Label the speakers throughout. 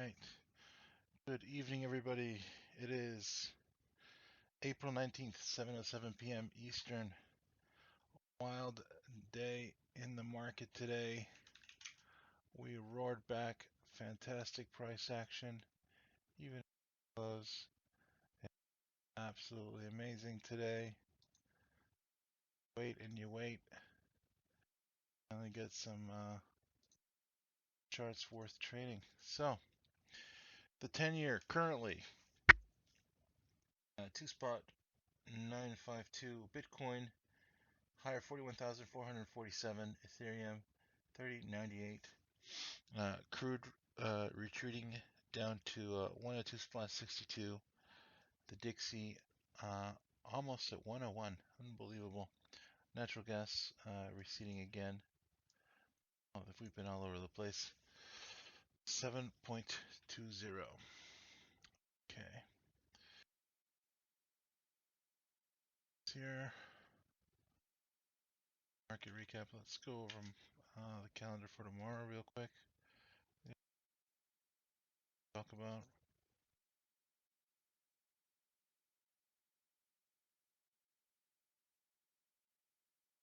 Speaker 1: right. Good evening, everybody. It is April 19th, 7:07 p.m. Eastern. Wild day in the market today. We roared back. Fantastic price action. Even close. Absolutely amazing today. Wait and you wait. Finally get some charts worth trading. So, the 10-year currently 2 spot 952 Bitcoin. Higher 41,447. Ethereum 3098. Crude retreating down to 102 spot 62. The Dixie almost at 101. Unbelievable. Natural gas receding again. Oh, we've been all over the place. 7.20. Okay. Here. Market recap. Let's go over the calendar for tomorrow real quick. Talk about.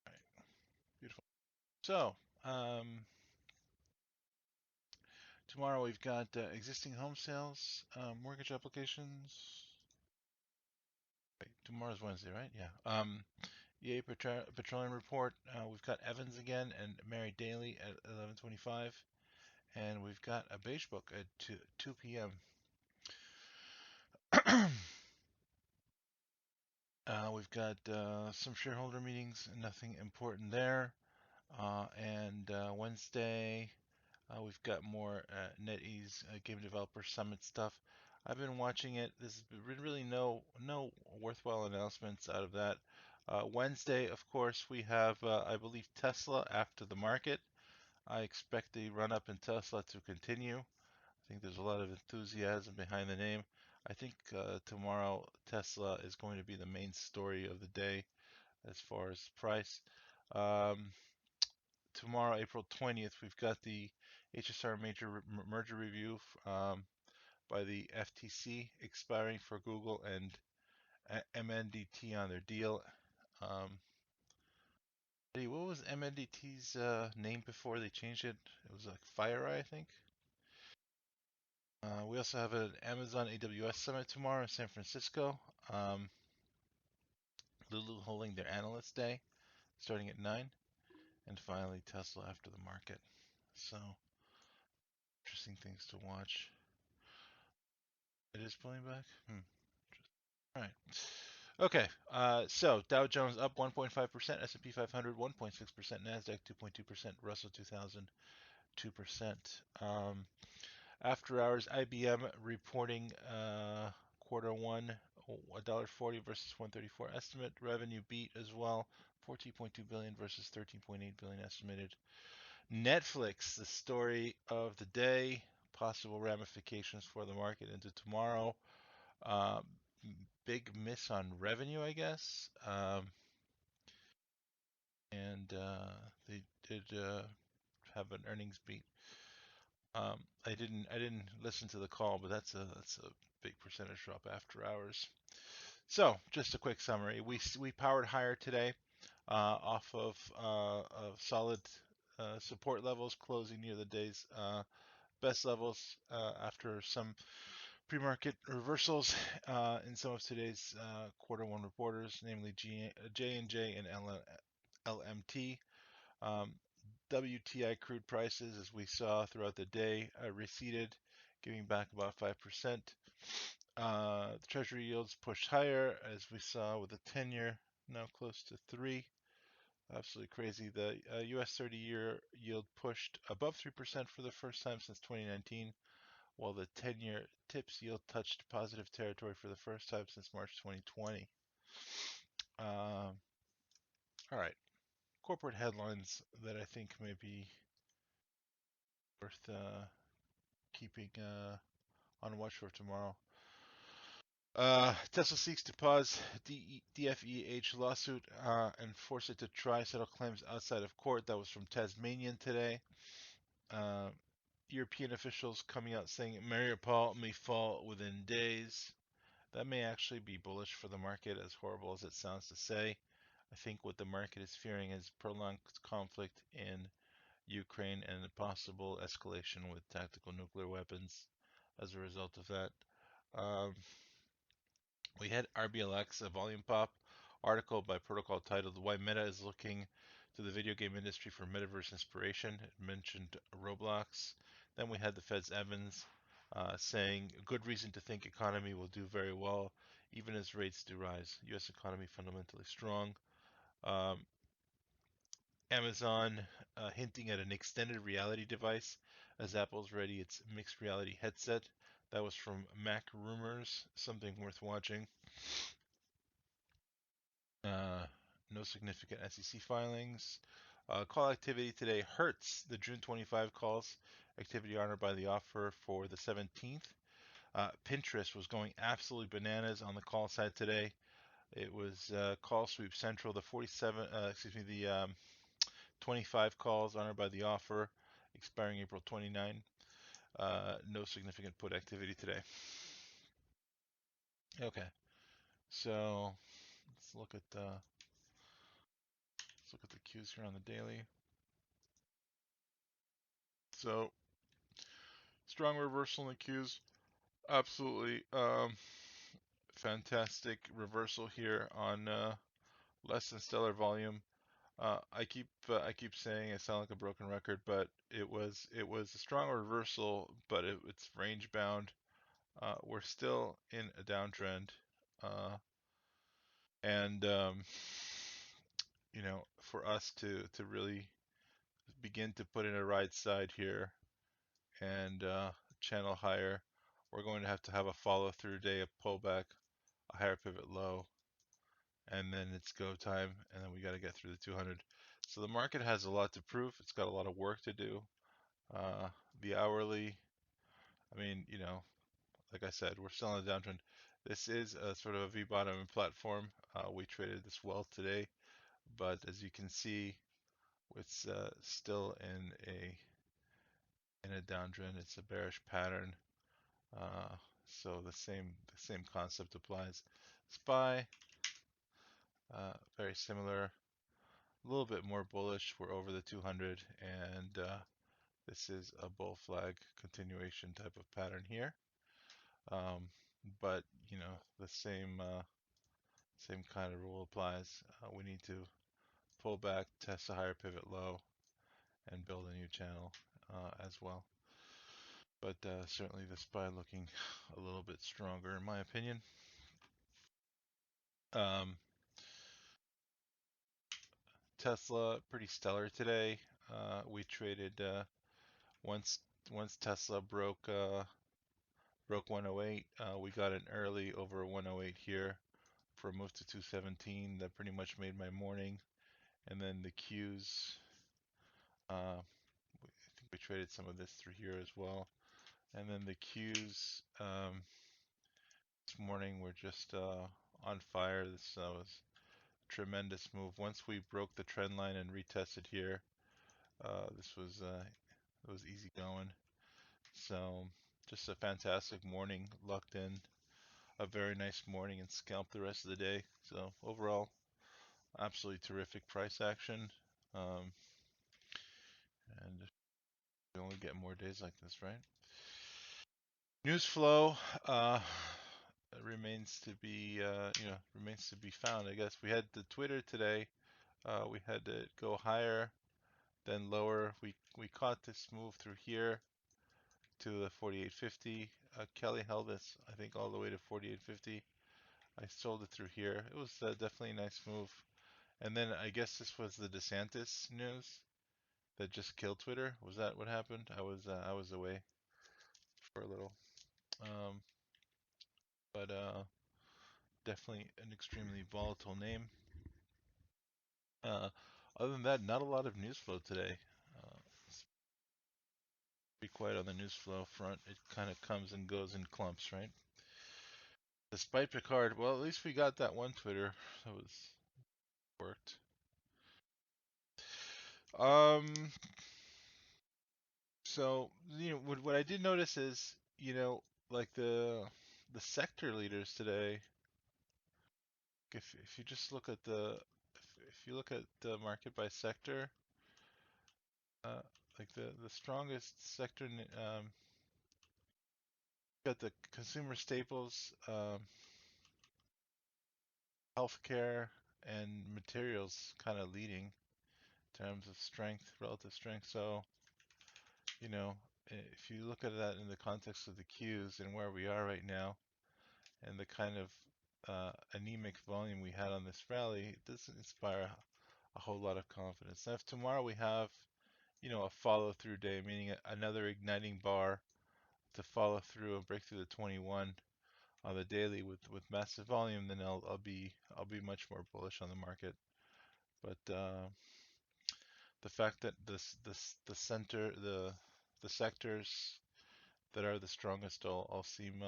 Speaker 1: All right. Beautiful. So, tomorrow we've got existing home sales, mortgage applications. Wait, tomorrow's Wednesday, right? Yeah. EA Petroleum Report. We've got Evans again and Mary Daly at 11:25, and we've got a beige book at 2 p.m. We've got some shareholder meetings, nothing important there. And Wednesday, we've got more NetEase Game Developer Summit stuff. I've been watching it. There's been really no worthwhile announcements out of that. Wednesday, of course, we have I believe Tesla after the market. I expect the run up in Tesla to continue. I think there's a lot of enthusiasm behind the name. I think tomorrow Tesla is going to be the main story of the day as far as price. Um, Tomorrow, April 20th, we've got the HSR major merger review by the FTC expiring for Google and MNDT on their deal. What was MNDT's name before they changed it? It was like FireEye, I think. We also have an Amazon AWS Summit tomorrow in San Francisco. Lulu holding their Analyst Day starting at 9. And finally, Tesla after the market. So, interesting things to watch. It is pulling back? All right. Okay, so Dow Jones up 1.5%, S&P 500 1.6%, Nasdaq 2.2%, Russell 2000 2%. After hours, IBM reporting quarter 1 $1.40 versus 134 estimate. Revenue beat as well, 14.2 billion versus 13.8 billion estimated. Netflix, the story of the day, possible ramifications for the market into tomorrow. Big miss on revenue, I guess. And they did have an earnings beat. I didn't listen to the call, but that's a big percentage drop after hours. So just a quick summary. We powered higher today off of solid support levels, closing near the day's best levels after some pre-market reversals in some of today's quarter 1 reporters, namely J&J and LMT. WTI crude prices, as we saw throughout the day, receded, giving back about 5%. The Treasury yields pushed higher, as we saw with the 10-year now close to 3. Absolutely crazy. The US 30-year yield pushed above 3% for the first time since 2019, while the 10-year TIPS yield touched positive territory for the first time since March 2020. All right. Corporate headlines that I think may be worth keeping on watch for tomorrow. Tesla seeks to pause DFEH lawsuit and force it to try settle claims outside of court. That was from Tasmanian today. European officials coming out saying Mariupol may fall within days. That may actually be bullish for the market, as horrible as it sounds to say. I think what the market is fearing is prolonged conflict in Ukraine and a possible escalation with tactical nuclear weapons as a result of that. Um, we had RBLX, a volume pop article by Protocol titled Why Meta is Looking to the Video Game Industry for Metaverse Inspiration. It mentioned Roblox. Then we had the Fed's Evans saying a good reason to think economy will do very well even as rates do rise. U.S. economy fundamentally strong. Um, Amazon hinting at an extended reality device as Apple's ready its mixed reality headset. That was from Mac Rumors, something worth watching. Uh, no significant SEC filings. Call activity today hurts the June 25 calls. Activity honored by the offer for the 17th. Pinterest was going absolutely bananas on the call side today. It was call sweep central. The 47, the 25 calls honored by the offer, expiring April 29. No significant put activity today. Okay, so let's look at the cues here on the daily. So strong reversal in the cues. Absolutely fantastic reversal here on less than stellar volume. I keep saying I sound like a broken record, but it was a strong reversal, but it's range bound. We're still in a downtrend, uh, and for us to really begin to put in a right side here and channel higher, we're going to have a follow through day, a pullback, a higher pivot low, and then it's go time, and then we got to get through the 200. So the market has a lot to prove. It's got a lot of work to do. The hourly, I mean, like I said, we're still on the downtrend. This is a sort of a V-bottom platform. We traded this well today, but as you can see, it's still in a downtrend. It's a bearish pattern. Uh, so the same concept applies. SPY, very similar. A little bit more bullish. We're over the 200, and this is a bull flag continuation type of pattern here. Um, but the same kind of rule applies. We need to pull back, test a higher pivot low, and build a new channel as well. But certainly the SPY looking a little bit stronger in my opinion. Um, Tesla pretty stellar today. We traded once Tesla broke 108. We got in early over 108 here for a move to 217. That pretty much made my morning. And then the Qs, I think we traded some of this through here as well. And then the Qs this morning were just on fire. This was a tremendous move. Once we broke the trend line and retested here, this was it was easy going. So just a fantastic morning, locked in a very nice morning and scalped the rest of the day. So overall, absolutely terrific price action. Um, and we only get more days like this, right? News flow remains to be found. I guess we had the Twitter today. We had to go higher, then lower. We caught this move through here to the 48.50. Kelly held this, I think, all the way to 48.50. I sold it through here. It was definitely a nice move. And then I guess this was the DeSantis news that just killed Twitter. Was that what happened? I was away for a little. Um, but definitely an extremely volatile name. Uh, Other than that, not a lot of news flow today. It's pretty quiet on the news flow front. It kind of comes and goes in clumps, right? Despite Picard, well, at least we got that one Twitter that was worked. Um, So, what I did notice is, like the sector leaders today, if you just look at if you look at the market by sector, uh, like the strongest sector, got the consumer staples, healthcare, and materials kind of leading in terms of strength, relative strength. So, if you look at that in the context of the Qs and where we are right now, and the kind of anemic volume we had on this rally, it doesn't inspire a whole lot of confidence. Now, if tomorrow we have, a follow-through day, meaning another igniting bar to follow through and break through the 21 on the daily with massive volume, then I'll be much more bullish on the market. But the fact that the sectors that are the strongest all seem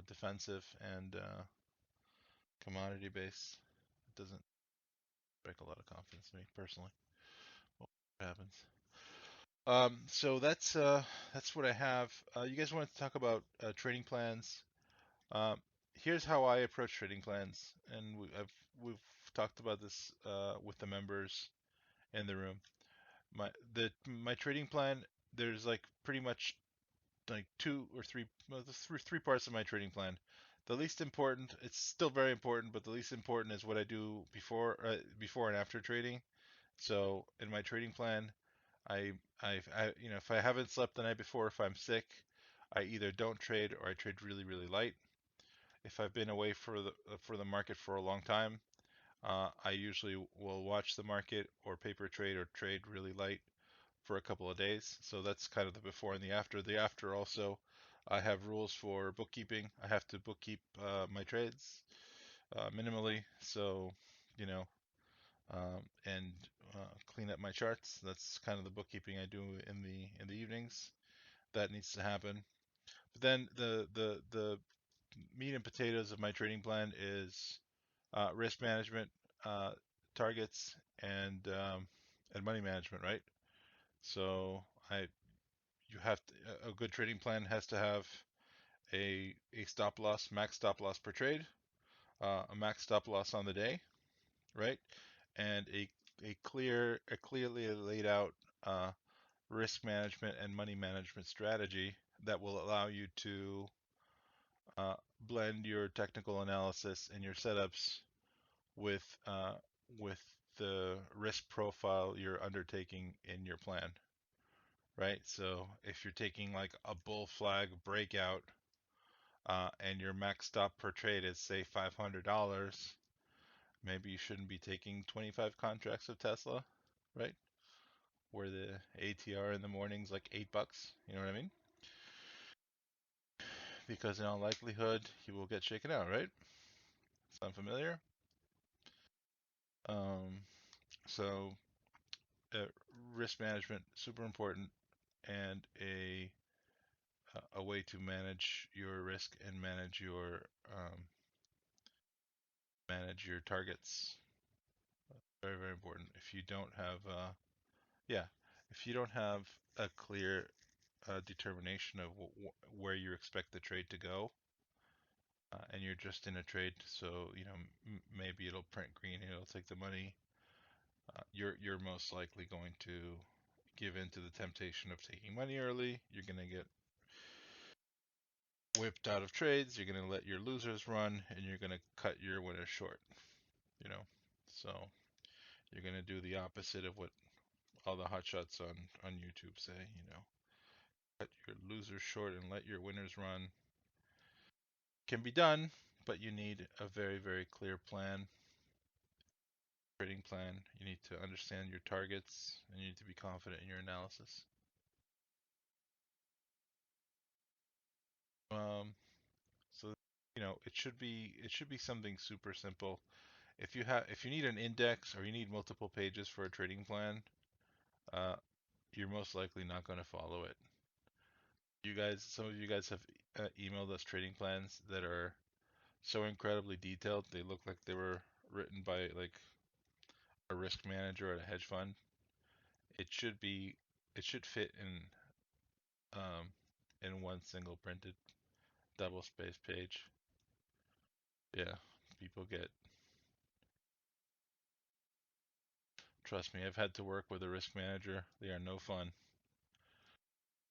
Speaker 1: defensive and commodity based. It doesn't break a lot of confidence in me personally. What happens? So that's what I have. You guys want to talk about trading plans? Here's how I approach trading plans, and we've talked about this with the members in the room. My trading plan, there's like pretty much like two or three, well, there's three parts of my trading plan. The least important, it's still very important, but the least important is what I do before and after trading. So in my trading plan, if I haven't slept the night before, if I'm sick, I either don't trade or I trade really, really light. If I've been away for the market for a long time, I usually will watch the market or paper trade or trade really light for a couple of days. So that's kind of the before and the after. The after also, I have rules for bookkeeping. I have to bookkeep my trades minimally. So, you know, and clean up my charts. That's kind of the bookkeeping I do in the evenings. That needs to happen. But then the meat and potatoes of my trading plan is risk management, uh, targets, and money management, right? So I you have to, a good trading plan has to have a stop loss, max stop loss per trade, a max stop loss on the day, right? And a clearly laid out risk management and money management strategy that will allow you to blend your technical analysis and your setups with with the risk profile you're undertaking in your plan, right? So if you're taking like a bull flag breakout and your max stop per trade is say $500, maybe you shouldn't be taking 25 contracts of Tesla, right? Where the ATR in the morning's like $8. You know what I mean? Because in all likelihood, he will get shaken out, right? Sound familiar? Um, so uh, risk management super important, and a way to manage your risk and manage your targets. Very, very important. If you don't have yeah, if you don't have a clear determination of where you expect the trade to go, and you're just in a trade, so maybe it'll print green and it'll take the money. You're most likely going to give in to the temptation of taking money early. You're going to get whipped out of trades. You're going to let your losers run, and you're going to cut your winners short. You know, so you're going to do the opposite of what all the hotshots on YouTube say. Cut your losers short and let your winners run. Can be done, but you need a very, very clear plan, trading plan. You need to understand your targets, and you need to be confident in your analysis. Um, so it should be something super simple. If you need an index or you need multiple pages for a trading plan, uh, you're most likely not going to follow it. Some of you guys have emailed us trading plans that are so incredibly detailed. They look like they were written by like a risk manager at a hedge fund. It should be It should fit um, in one single printed double space page. Yeah, people get. Trust me, I've had to work with a risk manager. They are no fun.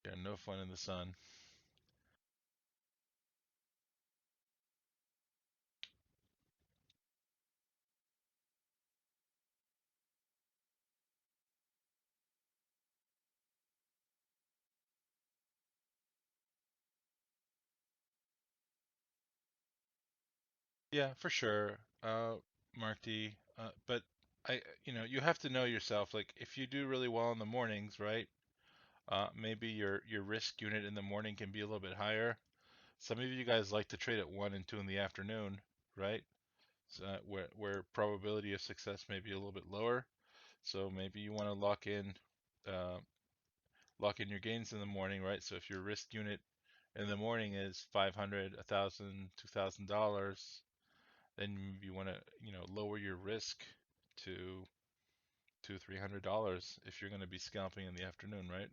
Speaker 1: They are no fun in the sun. Yeah, for sure, Mark D. But you have to know yourself. Like, if you do really well in the mornings, right? Maybe your risk unit in the morning can be a little bit higher. Some of you guys like to trade at 1 and 2 in the afternoon, right? So, where probability of success may be a little bit lower. So maybe you want to uh, lock in your gains in the morning, right? So if your risk unit in the morning is 500, 1,000, $2,000, then you want to, lower your risk to $300 if you're going to be scalping in the afternoon, right?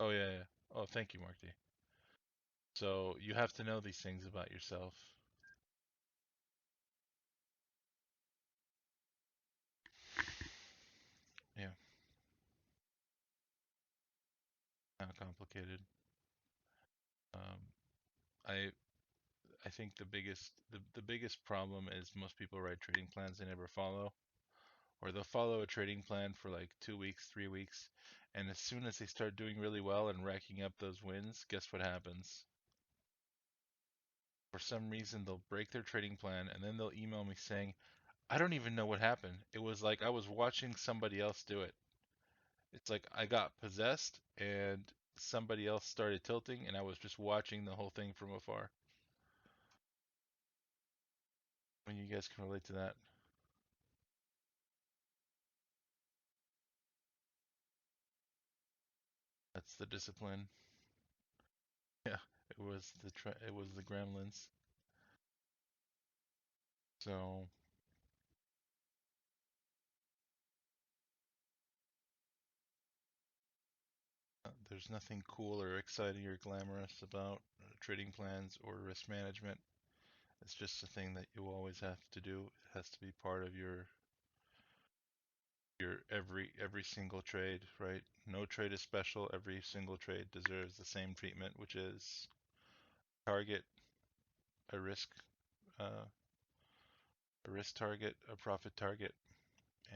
Speaker 1: Oh yeah, yeah. Oh, thank you, Marty. So you have to know these things about yourself. Yeah, not complicated. Um, I I think the biggest problem is most people write trading plans they never follow, or they'll follow a trading plan for like 2 weeks, 3 weeks, and as soon as they start doing really well and racking up those wins, guess what happens? For some reason, they'll break their trading plan and then they'll email me saying, I don't even know what happened. It was like I was watching somebody else do it. It's like I got possessed and somebody else started tilting and I was just watching the whole thing from afar. When you guys can relate to that, that's the discipline. Yeah, it was the gremlins. So there's nothing cool or exciting or glamorous about trading plans or risk management. It's just a thing that you always have to do. It has to be part of your every single trade, right? No trade is special. Every single trade deserves the same treatment, which is target, a risk, uh, a risk target, a profit target,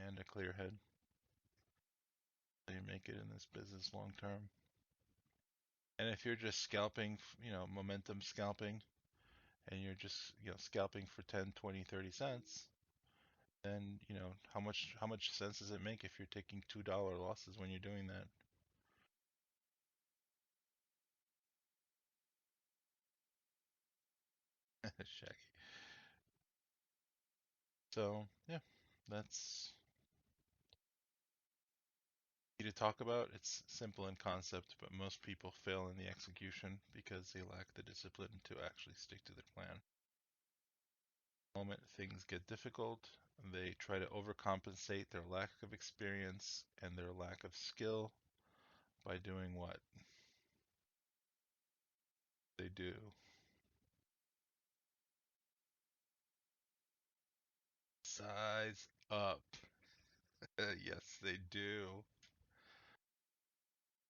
Speaker 1: and a clear head. So you make it in this business long term. And if you're just scalping, momentum scalping, and you're just, scalping for 10, 20, 30 cents, then, how much sense does it make if you're taking $2 losses when you're doing that? Shaggy. So, yeah, that's easy to talk about. It's simple in concept, but most people fail in the execution because they lack the discipline to actually stick to the plan. The moment things get difficult, they try to overcompensate their lack of experience and their lack of skill by doing what they do. Size up. Yes, they do.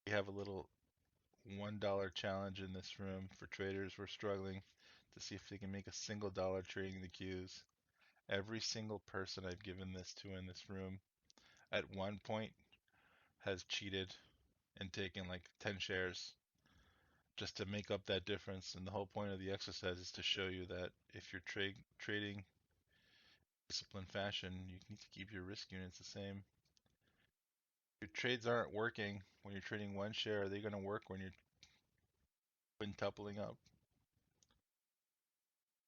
Speaker 1: We have a little $1 challenge in this room for traders. We're struggling to see if they can make a single dollar trading the queues. Every single person I've given this to in this room at one point has cheated and taken like 10 shares just to make up that difference. And the whole point of the exercise is to show you that if you're trading disciplined fashion, you need to keep your risk units the same. Your trades aren't working when you're trading one share. Are they going to work when you're quintupling up?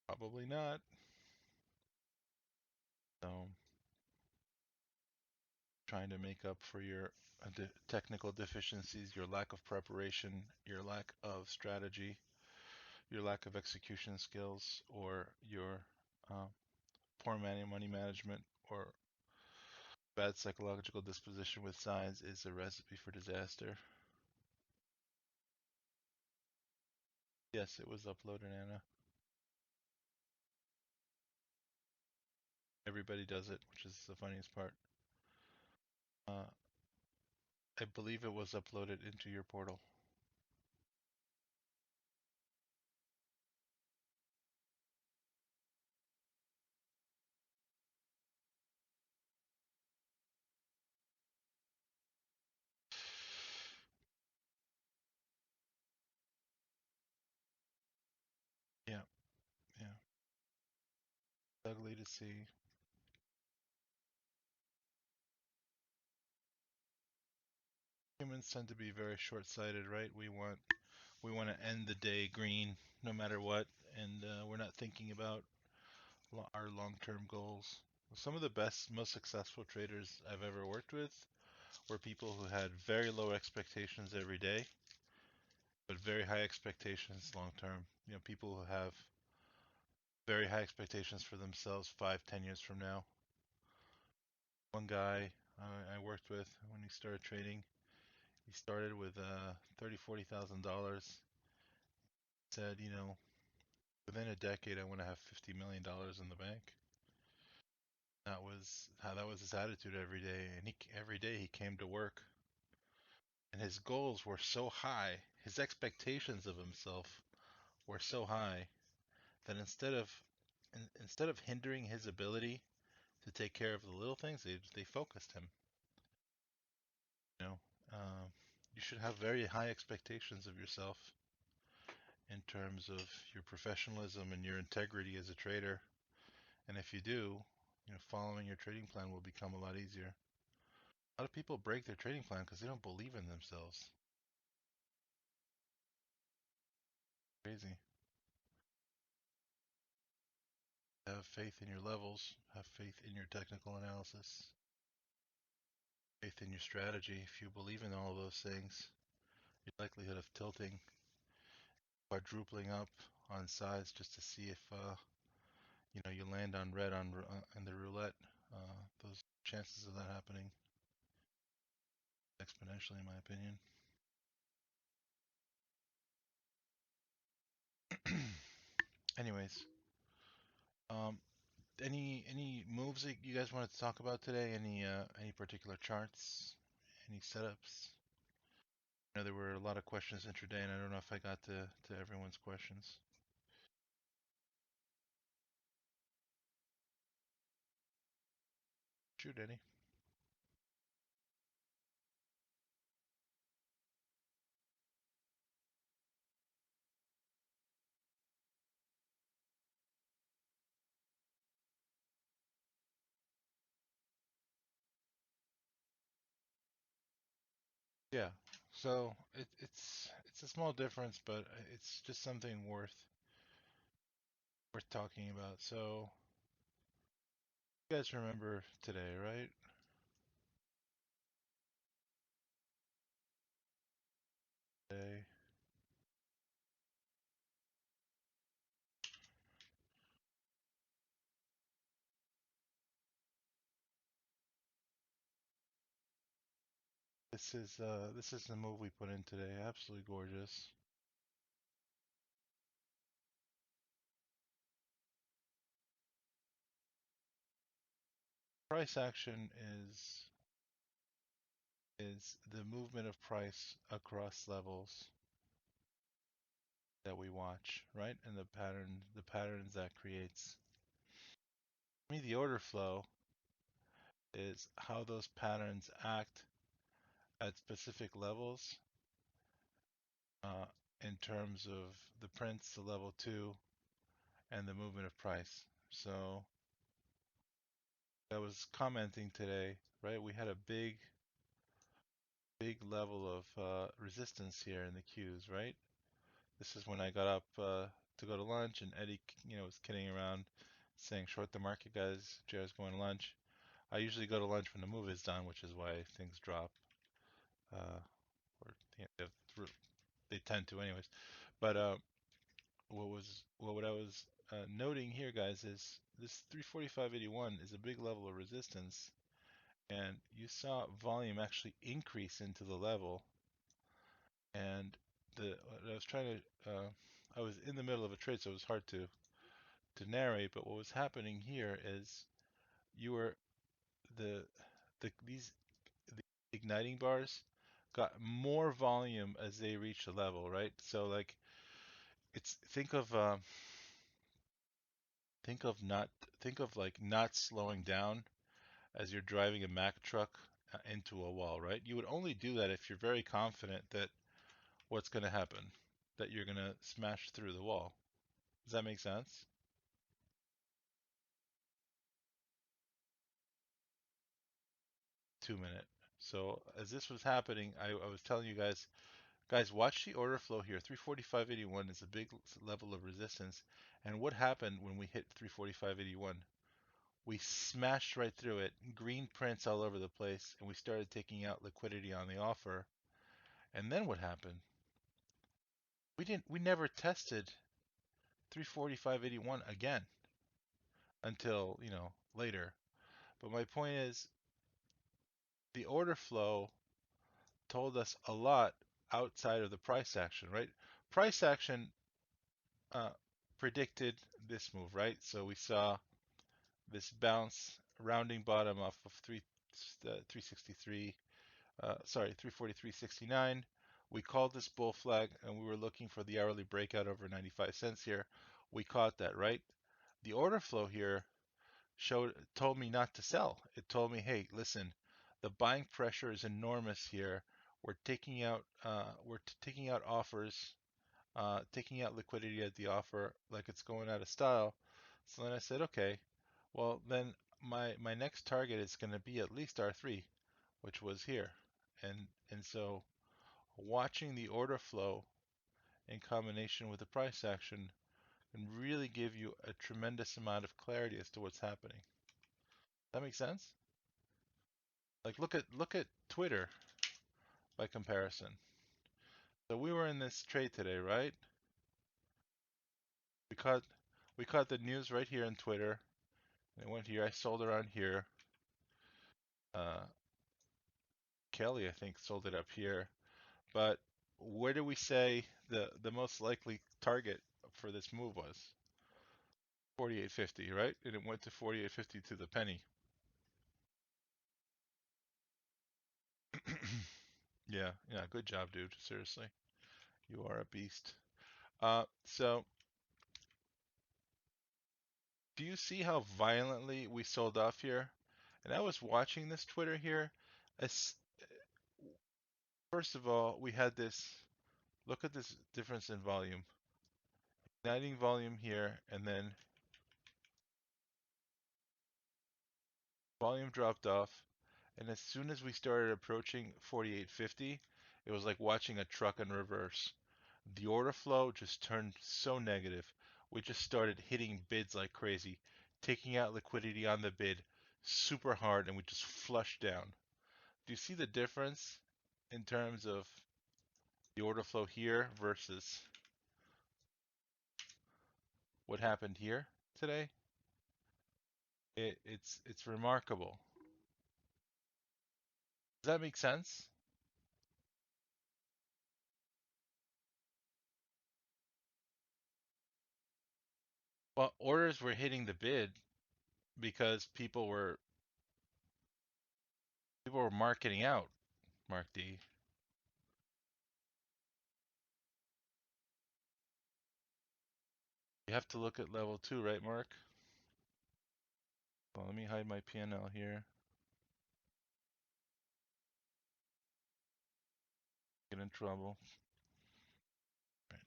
Speaker 1: Probably not. So trying to make up for your technical deficiencies, your lack of preparation, your lack of strategy, your lack of execution skills, or your uh, poor money management, or Bad psychological disposition with signs is a recipe for disaster. Yes, it was uploaded, Anna. Everybody does it, which is the funniest part. Uh, I believe it was uploaded into your portal. Yeah, yeah. Ugly to see. Humans tend to be very short-sighted, right? We want to end the day green no matter what, and we're not thinking about our long-term goals. Some of the best, most successful traders I've ever worked with were people who had very low expectations every day, but very high expectations long term. You know, people who have very high expectations for themselves 5, 10 years from now. One guy I worked with when he started trading, he started with $30,000, $40,000. Said, within a decade, I want to have $50 million in the bank. That was his attitude every day, and every day he came to work, and his goals were so high, his expectations of himself were so high that instead of hindering his ability to take care of the little things, they focused him. You know, um, you should have very high expectations of yourself in terms of your professionalism and your integrity as a trader. And if you do, following your trading plan will become a lot easier. A lot of people break their trading plan because they don't believe in themselves. Crazy. Have faith in your levels. Have faith in your technical analysis. Faith in your strategy. If you believe in all of those things, your likelihood of tilting, quadrupling up on sides just to see if you land on red in the roulette. Those chances of that happening exponentially, in my opinion. Anyways, um, any moves that you guys wanted to talk about today? Any particular charts? Any setups? I know there were a lot of questions intraday, and I don't know if I got to everyone's questions. Shoot, any? Yeah. So it's a small difference, but it's just something worth talking about. So you guys remember today, right? Today. This is the move we put in today. Absolutely gorgeous. Price action is the movement of price across levels that we watch, right? And the patterns that creates. For me, the order flow is how those patterns act at specific levels uh, in terms of the prints, the level two, and the movement of price. So I was commenting today, right? We had a big level of resistance here in the Qs, right? This is when I got up to go to lunch, and Eddie, was kidding around, saying, "Short the market, guys. Jared's going to lunch." I usually go to lunch when the move is done, which is why things drop, uh, or they tend to, anyways. But what I was noting here, guys, is this 345.81 is a big level of resistance, and you saw volume actually increase into the level. And I was trying to, I was in the middle of a trade, so it was hard to narrate. But what was happening here is you were the these igniting bars got more volume as they reach a level, right? So like it's think of not think of like not slowing down as you're driving a Mack truck into a wall, right? You would only do that if you're very confident that what's going to happen, that you're going to smash through the wall. Does that make sense? 2 minute. So as this was happening, I was telling you guys, watch the order flow here. 345.81 is a big level of resistance. And what happened when we hit 345.81? We smashed right through it, green prints all over the place, and we started taking out liquidity on the offer. And then what happened? We never tested 345.81 again until, later. But my point is the order flow told us a lot outside of the price action, right? Price action uh, predicted this move, right? So we saw this bounce, rounding bottom off of 363, sorry, 343.69. We called this bull flag and we were looking for the hourly breakout over 95 cents here. We caught that, right? The order flow here told me not to sell. It told me, hey, listen, the buying pressure is enormous here. We're taking out offers, taking out liquidity at the offer like it's going out of style. So then I said, okay, well then my next target is going to be at least R3, which was here, and so watching the order flow in combination with the price action can really give you a tremendous amount of clarity as to what's happening. That makes sense? Like look at Twitter by comparison. So we were in this trade today, right? We caught we caught the news right here on Twitter. It went here. I sold around here. Uh, Kelly, I think, sold it up here. But where do we say the most likely target for this move was? 48.50, right? And it went to 48.50 to the penny. Yeah, yeah, good job, dude. Seriously, you are a beast. So do you see how violently we sold off here? And I was watching this Twitter here. As, first of all, we had this. Look at this difference in volume. Igniting volume here, and then volume dropped off. And as soon as we started approaching 48.50, it was like watching a truck in reverse. The order flow just turned so negative. We just started hitting bids like crazy, taking out liquidity on the bid super hard, and we just flushed down. Do you see the difference in terms of the order flow here versus what happened here today? It's remarkable. Does that make sense? Well, orders were hitting the bid because people were marketing out, Mark D. You have to look at level 2, right, Mark? Well, let me hide my PNL here. Get in trouble. Right.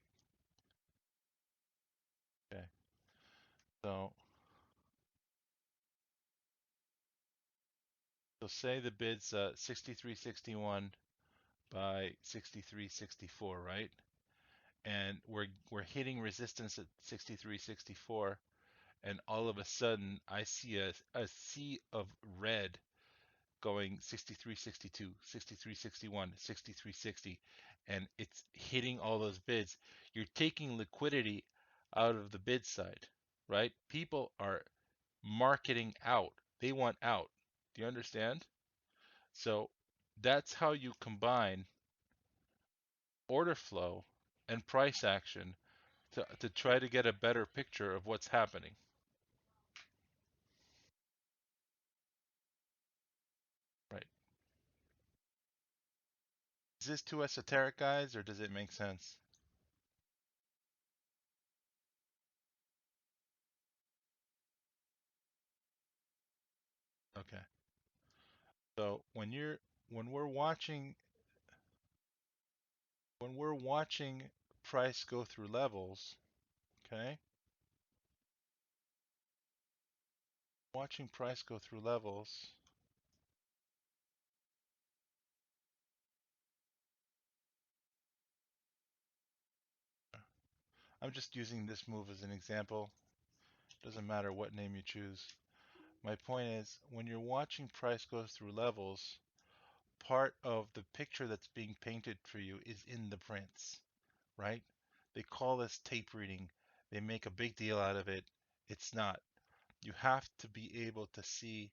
Speaker 1: Okay. So, say the bid's 63.61 by 63.64, right? And we're hitting resistance at 63.64, and all of a sudden I see a sea of red going 63.62, 63.61, 63.60, and it's hitting all those bids. You're taking liquidity out of the bid side, right? People are marketing out. They want out. Do you understand? So that's how you combine order flow and price action to try to get a better picture of what's happening. Right. Is this too esoteric, guys, or does it make sense? Okay. So when we're watching when we're watching price go through levels, okay? Watching price go through levels. I'm just using this move as an example. Doesn't matter what name you choose. My point is, when you're watching price go through levels, part of the picture that's being painted for you is in the prints, right? They call this tape reading. They make a big deal out of it. It's not. You have to be able to see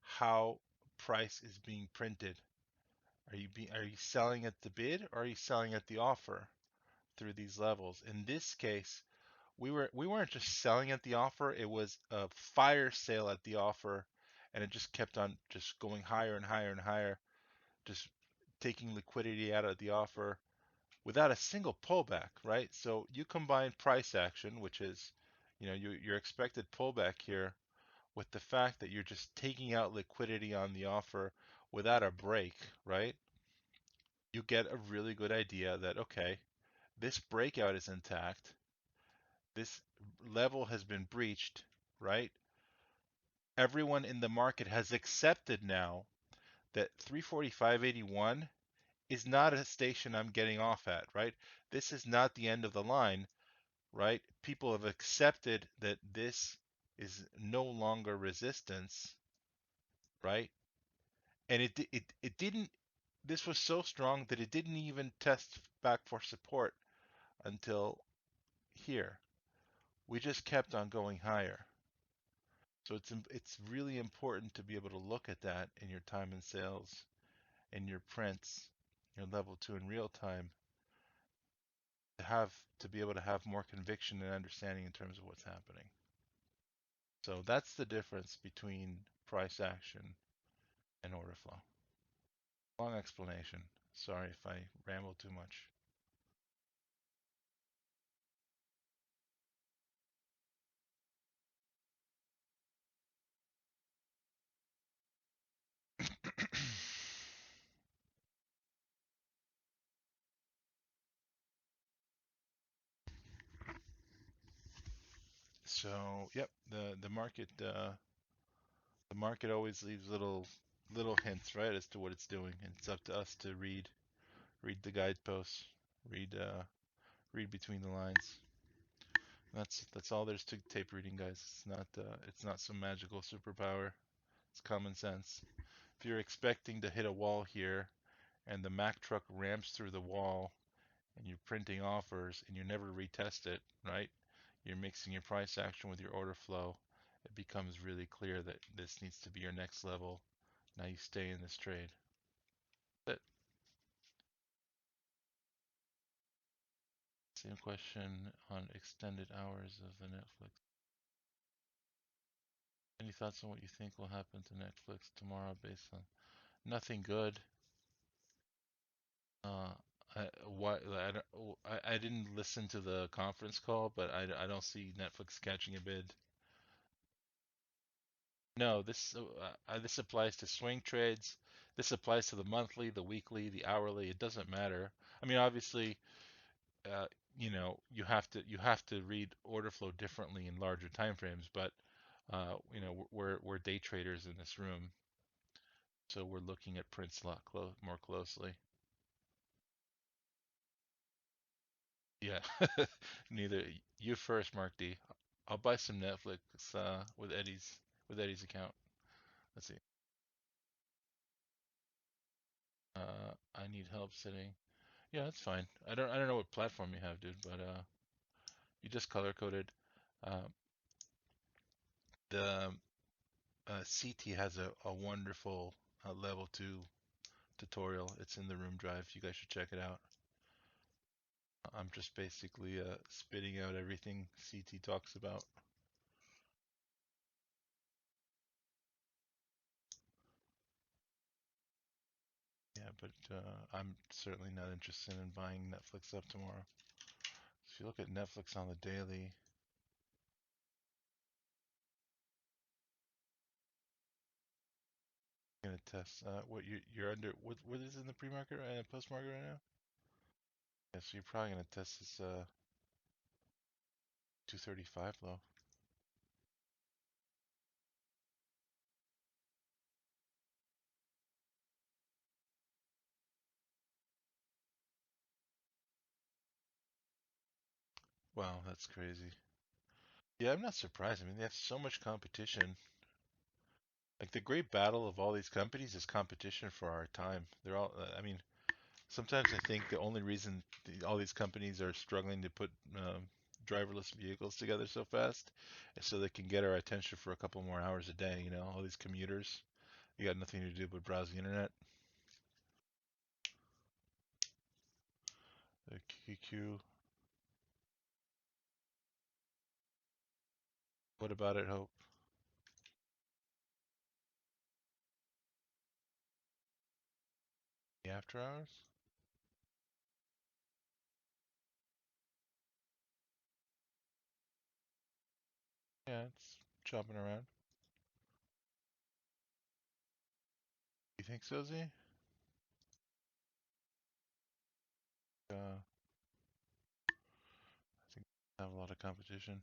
Speaker 1: how price is being printed. Are you selling at the bid or are you selling at the offer through these levels? In this case, we weren't just selling at the offer, it was a fire sale at the offer, and it just kept on just going higher and higher and higher, just taking liquidity out of the offer without a single pullback, right? So you combine price action, which is, your expected pullback here, with the fact that you're just taking out liquidity on the offer without a break, right? You get a really good idea that, okay, this breakout is intact. This level has been breached, right? Everyone in the market has accepted now that 345.81 is not a station I'm getting off at, right? This is not the end of the line, right? People have accepted that this is no longer resistance, right? And it didn't, this was so strong that it didn't even test back for support until here. We just kept on going higher. So it's really important to be able to look at that in your time and sales, in your prints, your level two in real time, to be able to have more conviction and understanding in terms of what's happening. So that's the difference between price action and order flow. Long explanation. Sorry if I ramble too much. So, yep, the market always leaves little hints, right, as to what it's doing. And it's up to us to read the guideposts, read read between the lines. That's all there's to tape reading, guys. It's not some magical superpower. It's common sense. If you're expecting to hit a wall here and the Mack truck ramps through the wall and you're printing offers and you never retest it, right? You're mixing your price action with your order flow. It becomes really clear that this needs to be your next level. Now you stay in this trade. But same question on extended hours of the Netflix. Any thoughts on what you think will happen to Netflix tomorrow based on nothing good? Uh, I didn't listen to the conference call, but I don't see Netflix catching a bid. No, this applies to swing trades. This applies to the monthly, the weekly, the hourly. It doesn't matter. I mean, obviously, uh, you have to read order flow differently in larger time frames, but we're day traders in this room, so we're looking at prints a lot more closely. Yeah, neither you first, Mark D. I'll buy some Netflix with Eddie's account. Let's see. I need help setting. Yeah, that's fine. I don't know what platform you have, dude, but you just color coded. Uh, the CT has a wonderful a level 2 tutorial. It's in the room drive. You guys should check it out. I'm just basically spitting out everything CT talks about. Yeah, but I'm certainly not interested in buying Netflix up tomorrow. If you look at Netflix on the daily, I'm gonna test what you're under. What is in the pre-market and post-market right now? Yeah, so you're probably gonna test this 235 low. Wow, that's crazy. Yeah, I'm not surprised. I mean, they have so much competition. Like the great battle of all these companies is competition for our time. They're all. I mean, sometimes I think the only reason all these companies are struggling to put driverless vehicles together so fast is so they can get our attention for a couple more hours a day. You know, all these commuters, you got nothing to do but browse the internet. The QQ. What about it, Hope? The after hours? Yeah, it's chopping around. You think so, Z? I think I have a lot of competition.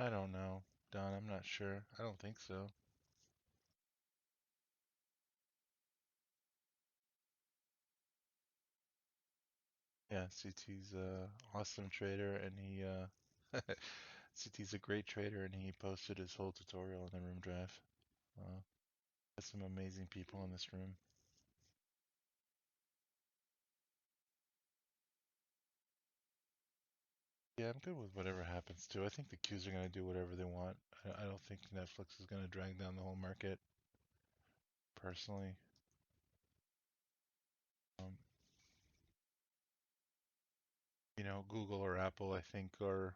Speaker 1: I don't know, Don. I'm not sure. I don't think so. Yeah, CT's a awesome trader, and he CT's a great trader, and he posted his whole tutorial in the room drive. There's some amazing people in this room. Yeah, I'm good with whatever happens too. I think the Qs are gonna do whatever they want. I don't think Netflix is gonna drag down the whole market, personally. Um, Google or Apple, I think are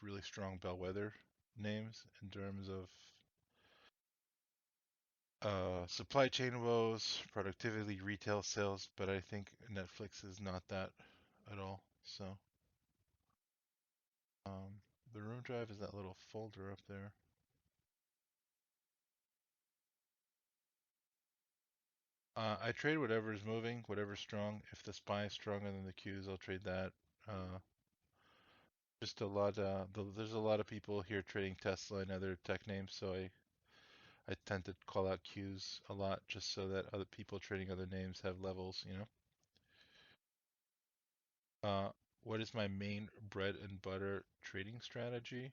Speaker 1: really strong bellwether names in terms of supply chain woes, productivity, retail sales, but I think Netflix is not that at all. So, um, the room drive is that little folder up there. I trade whatever is moving, whatever's strong. If the SPY is stronger than the Qs, I'll trade that. Uh, just a lot. There's a lot of people here trading Tesla and other tech names, so I tend to call out Qs a lot, just so that other people trading other names have levels. Uh, what is my main bread and butter trading strategy?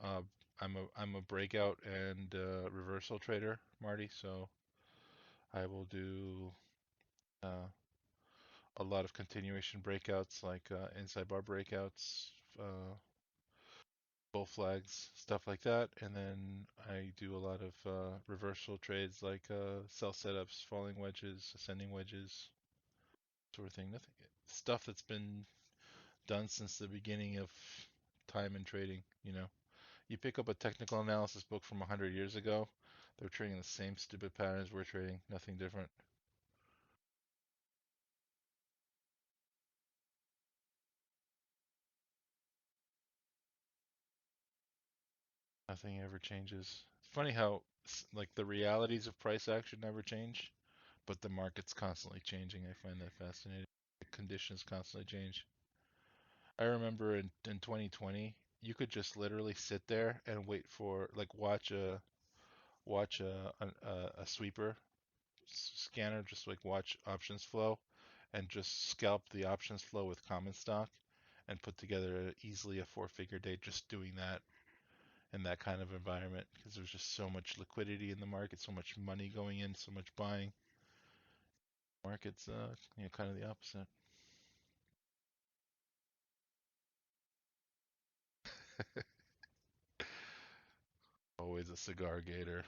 Speaker 1: Uh, I'm a breakout and reversal trader, Marty. So I will do uh, a lot of continuation breakouts, like inside bar breakouts, bull flags, stuff like that. And then I do a lot of reversal trades, like sell setups, falling wedges, ascending wedges, sort of thing. Nothing stuff that's been done since the beginning of time in trading. You pick up a technical analysis book from 100 years ago, they're trading the same stupid patterns we're trading, nothing different. Nothing ever changes. It's funny how like the realities of price action never change, but the market's constantly changing. I find that fascinating. The conditions constantly change. I remember in 2020, you could just literally sit there and wait for like watch a sweeper scanner, just like watch options flow and just scalp the options flow with common stock and put together easily a four-figure day just doing that in that kind of environment, because there's just so much liquidity in the market, so much money going in, so much buying. Market's kind of the opposite. Always a cigar gator.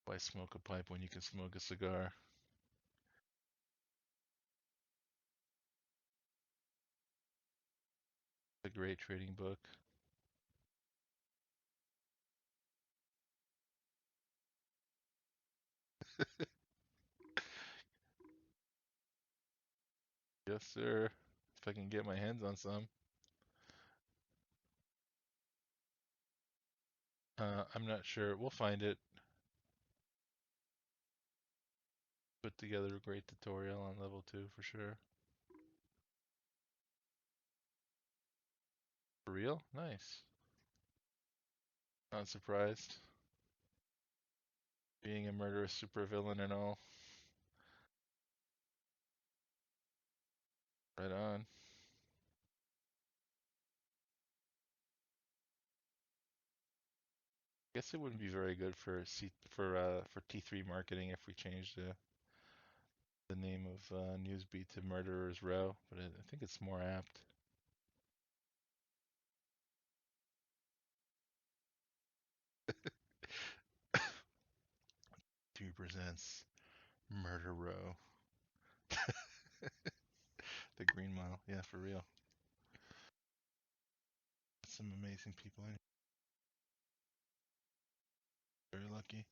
Speaker 1: Why smoke a pipe when you can smoke a cigar? A great trading book. Yes, sir. If I can get my hands on some. I'm not sure. We'll find it. Put together a great tutorial on level 2 for sure. For real? Nice. Not surprised. Being a murderous supervillain and all. Right on. Guess it wouldn't be very good for for T3 marketing if we changed the name of Newsbeat to Murderer's Row, but I think it's more apt. 3 presents Murder Row. The Green Mile. Yeah, for real. Some amazing people in here. Very lucky.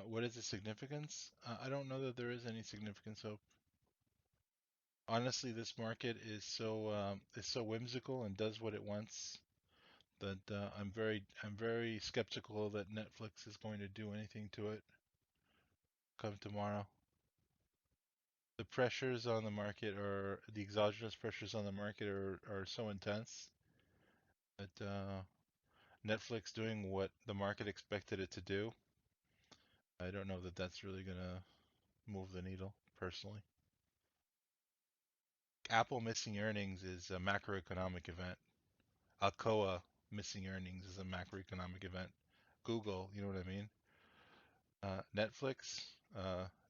Speaker 1: What is the significance? I don't know that there is any significance. So honestly, this market is so whimsical and does what it wants that I'm very skeptical that Netflix is going to do anything to it come tomorrow. The pressures on the market or the exogenous pressures on the market are so intense that Netflix doing what the market expected it to do, I don't know that that's really gonna move the needle personally. Apple missing earnings is a macroeconomic event. Alcoa missing earnings is a macroeconomic event. Google, you know what I mean?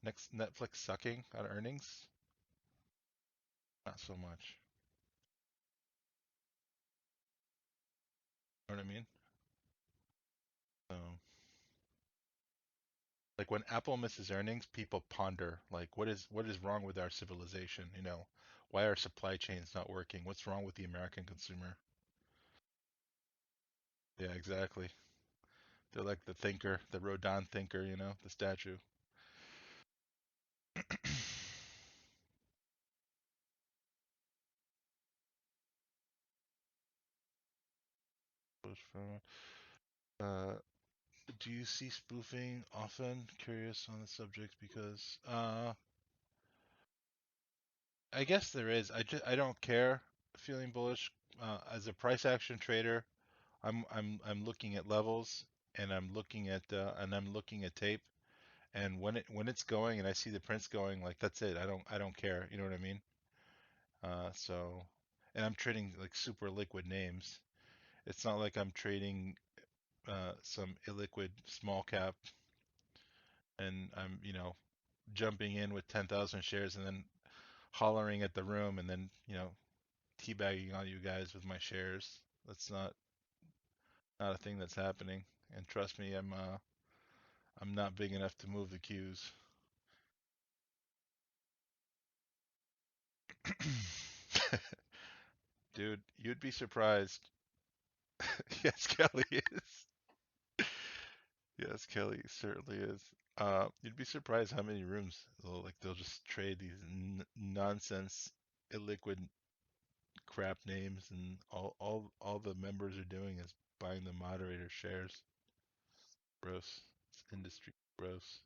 Speaker 1: Next Netflix sucking on earnings, not so much. You know what I mean? So, like when Apple misses earnings, people ponder like what is wrong with our civilization? You know, why are supply chains not working? What's wrong with the American consumer? Yeah, exactly. They're like the thinker, the Rodin thinker, you know, the statue. Uh, do you see spoofing often? Curious on the subject because I guess there is. I don't care. Feeling bullish as a price action trader. I'm looking at levels and I'm looking at tape and when it's going and I see the prints going like that's it. I don't care. You know what I mean? So and I'm trading like super liquid names. It's not like I'm trading some illiquid small cap and I'm, you know, jumping in with 10,000 shares and then hollering at the room and then, you know, teabagging on you guys with my shares. That's not a thing that's happening. And trust me, I'm not big enough to move the queues. Dude, you'd be surprised. Yes, Kelly is. Yes, Kelly certainly is. You'd be surprised how many rooms they'll just trade these nonsense illiquid crap names, and all the members are doing is buying the moderator shares. Gross. It's industry gross.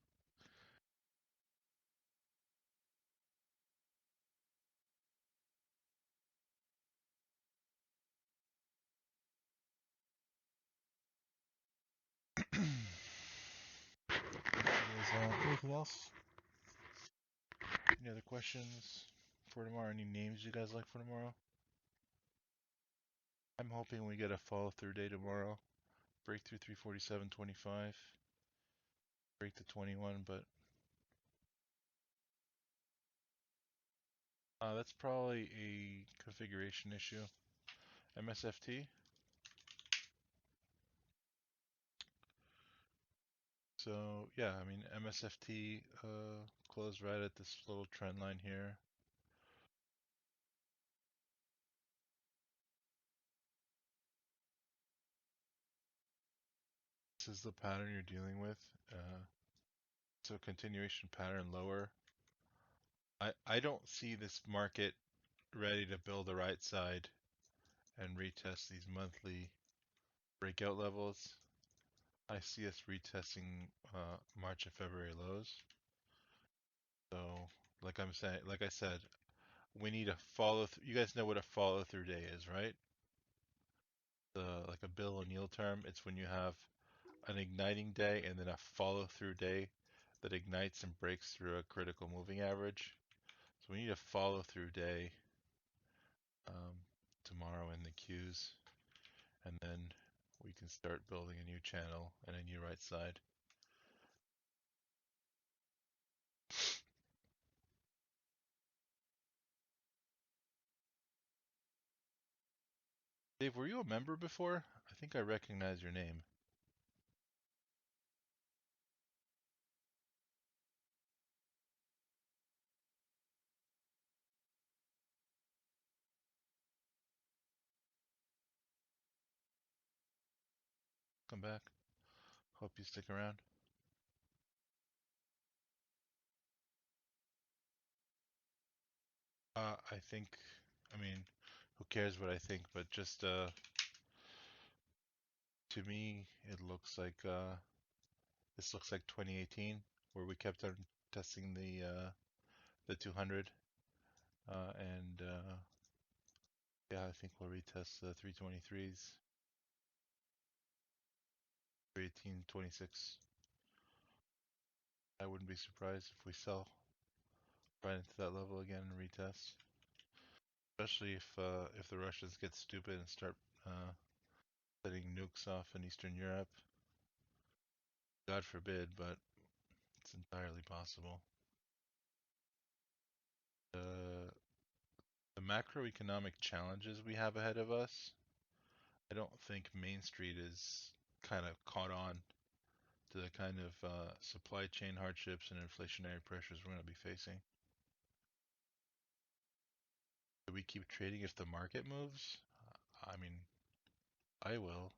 Speaker 1: Anything else? Any other questions for tomorrow? Any names you guys like for tomorrow? I'm hoping we get a follow through day tomorrow. Break through 347.25. Break the 21, but that's probably a configuration issue. MSFT. So yeah, I mean MSFT closed right at this little trend line here. This is the pattern you're dealing with. So continuation pattern lower. I don't see this market ready to build the right side and retest these monthly breakout levels. I see us retesting March and February lows. So like I said, we need a follow through. You guys know what a follow through day is, right? Like a bill and yield term. It's when you have an igniting day and then a follow through day that ignites and breaks through a critical moving average. So we need a follow through day um, tomorrow in the Qs, and then we can start building a new channel and a new right side. Dave, were you a member before? I think I recognize your name. Come back. Hope you stick around. I think, I mean, who cares what I think, but just to me, it looks like this looks like 2018, where we kept on testing the 200, and yeah, I think we'll retest the 323s, 318, 26. I wouldn't be surprised if we sell right into that level again and retest, especially if the Russians get stupid and start uh, setting nukes off in Eastern Europe. God forbid, but it's entirely possible. The the macroeconomic challenges we have ahead of us, I don't think Main Street is kind of caught on to the kind of supply chain hardships and inflationary pressures we're going to be facing. Do we keep trading if the market moves? I mean, I will.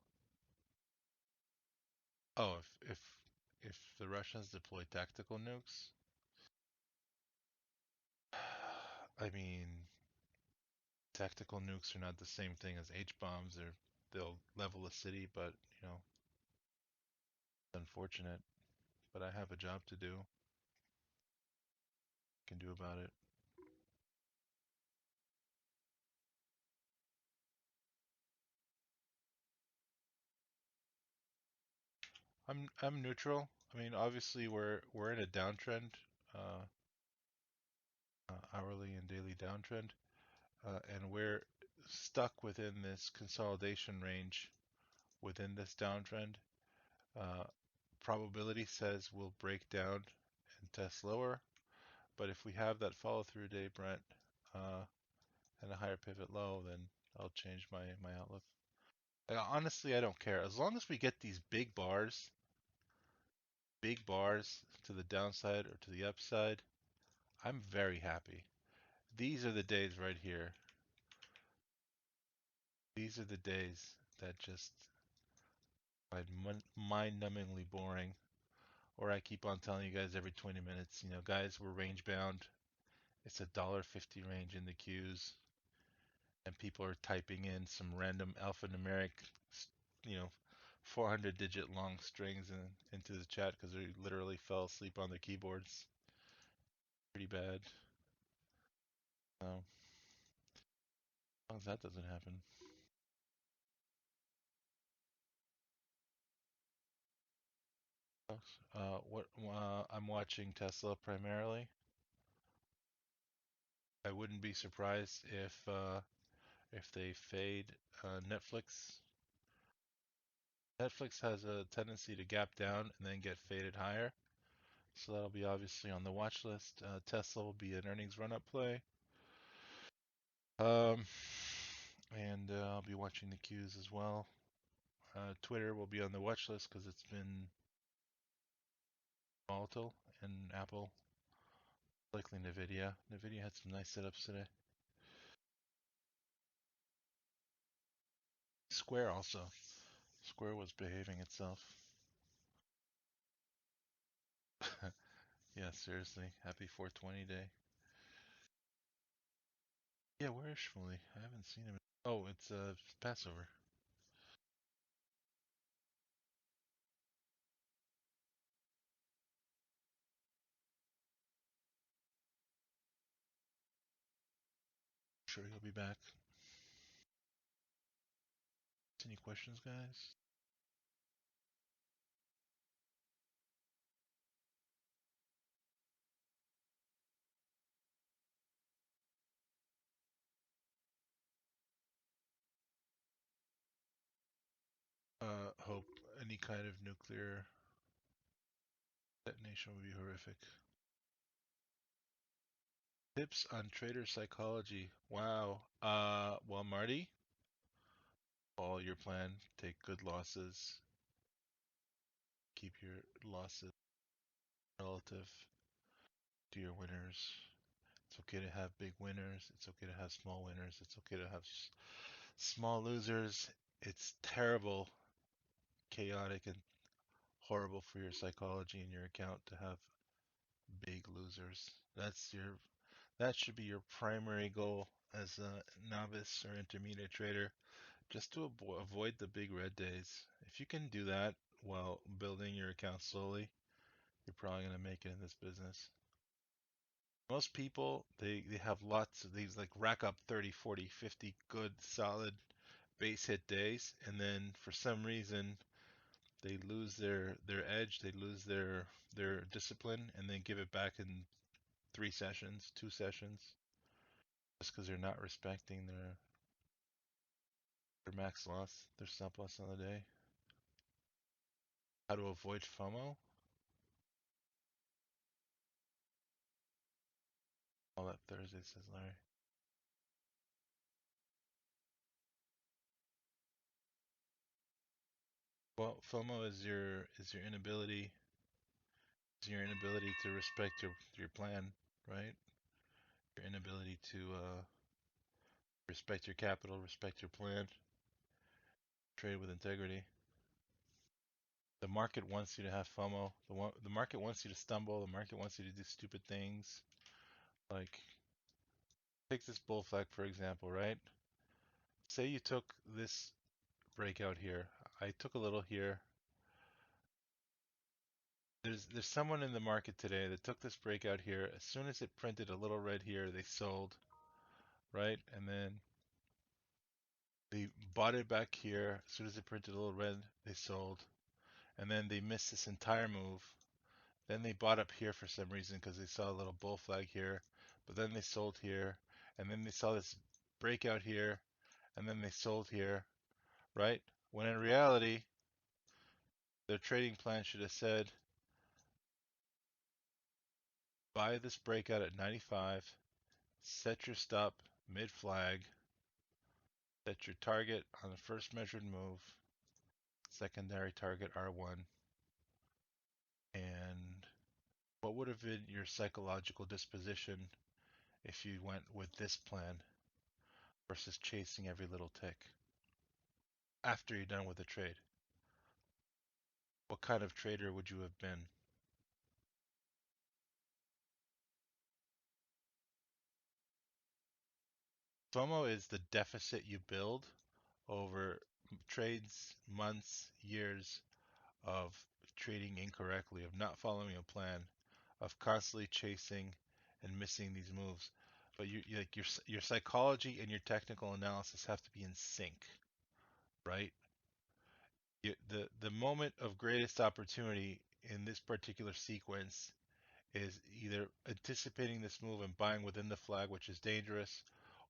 Speaker 1: Oh, if the Russians deploy tactical nukes, I mean, tactical nukes are not the same thing as H bombs. They'll level a city, but it's unfortunate. But I have a job to do. Can do about it. I'm neutral. I mean, obviously we're in a downtrend, uh, hourly and daily downtrend, and we're stuck within this consolidation range within this downtrend. Uh, Probability says we'll break down and test lower, but if we have that follow through day, Brent, uh, and a higher pivot low, then I'll change my outlook. Honestly, I don't care as long as we get these big bars to the downside or to the upside. I'm very happy. These are the days right here. These are the days that just find mind-numbingly boring. Or I keep on telling you guys every 20 minutes, guys, we're range bound. It's $1.50 range in the queues, and people are typing in some random alphanumeric, you know, 400-digit long strings into the chat because they literally fell asleep on their keyboards. Pretty bad. As long as that doesn't happen. What I'm watching Tesla primarily. I wouldn't be surprised if if they fade. Netflix has a tendency to gap down and then get faded higher. So that'll be obviously on the watch list. Tesla will be an earnings run-up play. Um, and I'll be watching the Qs as well. Twitter will be on the watch list because it's been volatile, and Apple, likely Nvidia. Nvidia had some nice setups today. Square also. Square was behaving itself. Yeah, seriously. Happy 420 day. Yeah, where is Shmuley? I haven't seen him. Oh, it's Passover. Sure, he'll be back. Any questions, guys? Hope any kind of nuclear detonation would be horrific. Tips on trader psychology. Wow. Well, Marty, follow your plan. Take good losses. Keep your losses relative to your winners. It's okay to have big winners. It's okay to have small winners. It's okay to have small losers. It's terrible, chaotic, and horrible for your psychology and your account to have big losers. That should be your primary goal as a novice or intermediate trader, just to avoid the big red days. If you can do that while building your account slowly, you're probably going to make it in this business. Most people, they have lots of these, like rack up 30, 40, 50 good, solid base hit days, and then for some reason they lose their edge, they lose their discipline, and then give it back in 3 sessions, 2 sessions, just because they're not respecting their max loss, their stop loss on the day. How to avoid FOMO? All that Thursday, says Larry. Well, FOMO is your inability to respect your plan, right? Your inability to respect your capital, respect your plan, trade with integrity. The market wants you to have FOMO. The market wants you to stumble. The market wants you to do stupid things. Like, take this bull flag for example, right? Say you took this breakout here. I took a little here. There's someone in the market today that took this breakout here. As soon as it printed a little red here, they sold, right? And then they bought it back here. As soon as it printed a little red, they sold. And then they missed this entire move. Then they bought up here for some reason because they saw a little bull flag here. But then they sold here. And then they saw this breakout here. And then they sold here, right? When in reality, their trading plan should have said, buy this breakout at 95, set your stop mid flag, set your target on the first measured move, secondary target R1, and what would have been your psychological disposition if you went with this plan versus chasing every little tick after you're done with the trade? What kind of trader would you have been? FOMO is the deficit you build over trades, months, years of trading incorrectly, of not following a plan, of constantly chasing and missing these moves. But like your psychology and your technical analysis have to be in sync, right? The moment of greatest opportunity in this particular sequence is either anticipating this move and buying within the flag, which is dangerous,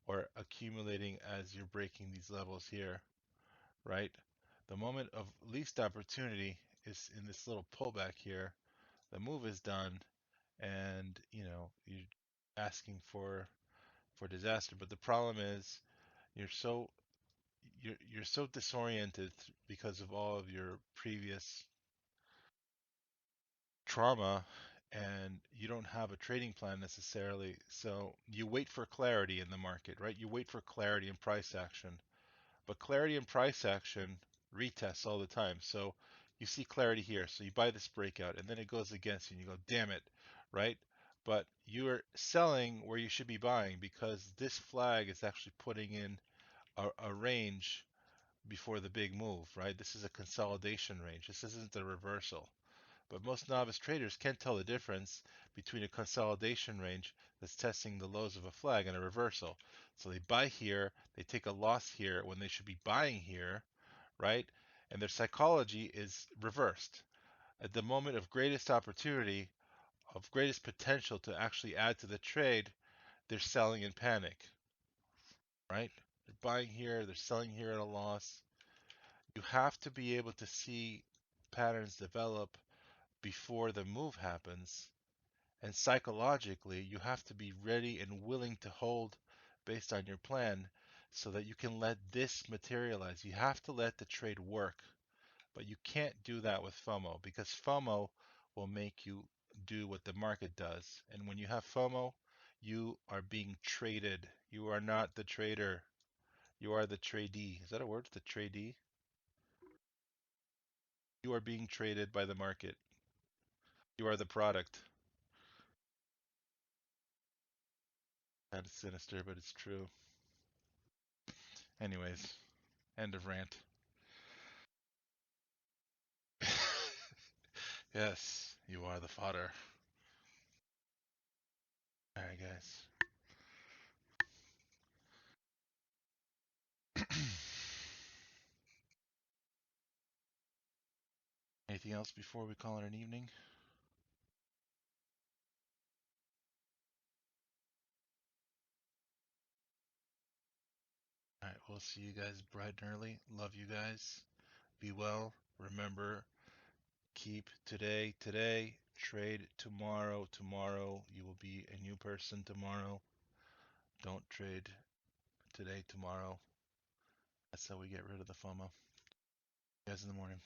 Speaker 1: or accumulating as you're breaking these levels here, right? The moment of least opportunity is in this little pullback here. The move is done, and you're asking for disaster. But the problem is you're so you're so disoriented because of all of your previous trauma, and you don't have a trading plan necessarily. So you wait for clarity in the market, right? You wait for clarity in price action. But clarity and price action retests all the time. So you see clarity here. So you buy this breakout and then it goes against you and you go, damn it, right? But you're selling where you should be buying because this flag is actually putting in a range before the big move, right? This is a consolidation range. This isn't a reversal. But most novice traders can't tell the difference between a consolidation range that's testing the lows of a flag and a reversal. So they buy here, they take a loss here when they should be buying here, right? And their psychology is reversed. At the moment of greatest opportunity, of greatest potential to actually add to the trade, they're selling in panic, right? They're buying here, they're selling here at a loss. You have to be able to see patterns develop before the move happens. And psychologically, you have to be ready and willing to hold based on your plan so that you can let this materialize. You have to let the trade work, but you can't do that with FOMO because FOMO will make you do what the market does. And when you have FOMO, you are being traded. You are not the trader. You are the tradee. Is that a word? The tradee? You are being traded by the market. You are the product. Kind of sinister, but it's true. Anyways, end of rant. Yes, you are the fodder. All right, guys. Anything else before we call it an evening? All right, we'll see you guys bright and early. Love you guys. Be well. Remember, keep today today. Trade tomorrow tomorrow. You will be a new person tomorrow. Don't trade today tomorrow. That's how we get rid of the FOMO. See you guys in the morning.